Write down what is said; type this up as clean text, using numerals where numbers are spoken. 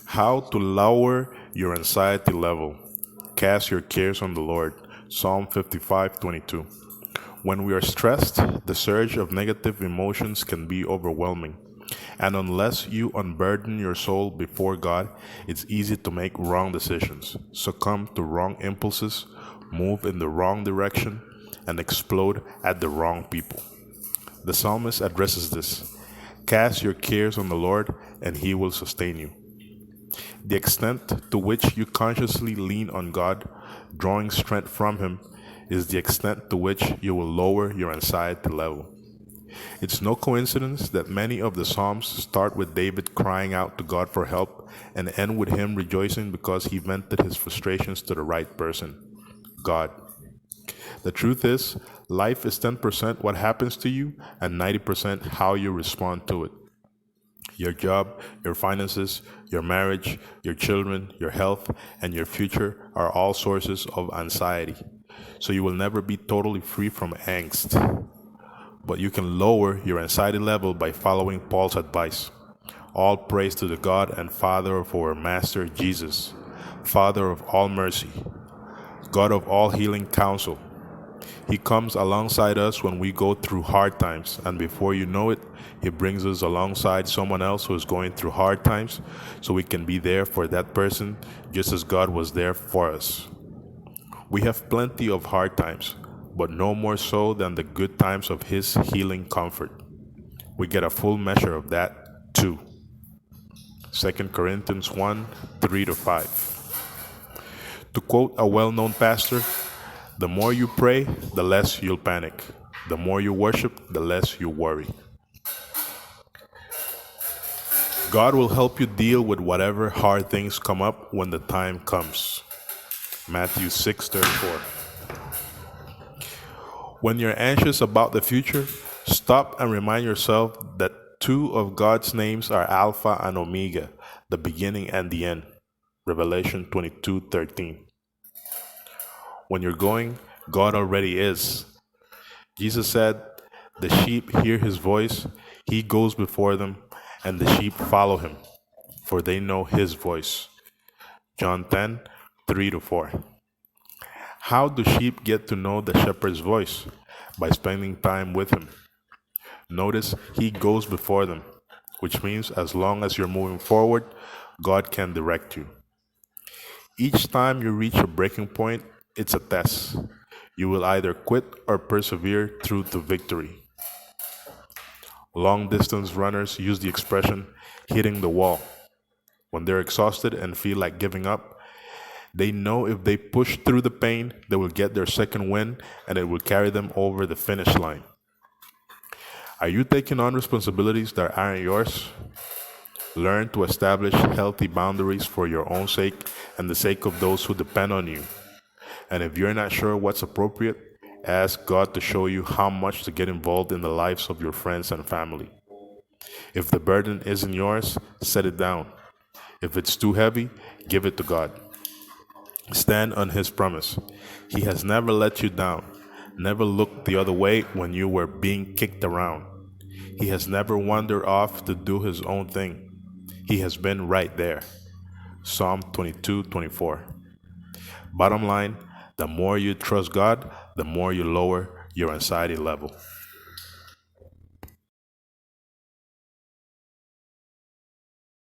How to lower your anxiety level. Cast your cares on the Lord. Psalm 55:22. When we are stressed, the surge of negative emotions can be overwhelming. And unless you unburden your soul before God, it's easy to make wrong decisions, succumb to wrong impulses, move in the wrong direction, and explode at the wrong people. The psalmist addresses this. Cast your cares on the Lord, and He will sustain you. The extent to which you consciously lean on God, drawing strength from Him, is the extent to which you will lower your anxiety level. It's no coincidence that many of the Psalms start with David crying out to God for help and end with him rejoicing because he vented his frustrations to the right person, God. The truth is, life is 10% what happens to you and 90% how you respond to it. Your job, your finances, your marriage, your children, your health, and your future are all sources of anxiety. So you will never be totally free from angst. But you can lower your anxiety level by following Paul's advice. All praise to the God and Father of our Master Jesus, Father of all mercy, God of all healing counsel. He comes alongside us when we go through hard times, and before you know it, He brings us alongside someone else who is going through hard times, so we can be there for that person just as God was there for us. We have plenty of hard times, but no more so than the good times of His healing comfort. We get a full measure of that too. 2 Corinthians 1, 3-5. To quote a well-known pastor, the more you pray, the less you'll panic. The more you worship, the less you worry. God will help you deal with whatever hard things come up when the time comes. Matthew 6:34. When you're anxious about the future, stop and remind yourself that two of God's names are Alpha and Omega, the beginning and the end. Revelation 22:13. When you're going, God already is. Jesus said, the sheep hear His voice, He goes before them, and the sheep follow Him, for they know His voice. John 10:3-4. How do sheep get to know the shepherd's voice? By spending time with Him. Notice He goes before them, which means as long as you're moving forward, God can direct you. Each time you reach a breaking point, it's a test. You will either quit or persevere through to victory. Long-distance runners use the expression hitting the wall. When they're exhausted and feel like giving up, they know if they push through the pain, they will get their second win and it will carry them over the finish line. Are you taking on responsibilities that aren't yours? Learn to establish healthy boundaries for your own sake and the sake of those who depend on you. And if you're not sure what's appropriate, ask God to show you how much to get involved in the lives of your friends and family. If the burden isn't yours, set it down. If it's too heavy, give it to God. Stand on His promise. He has never let you down, never looked the other way when you were being kicked around. He has never wandered off to do His own thing. He has been right there. Psalm 22:24. Bottom line, the more you trust God, the more you lower your anxiety level.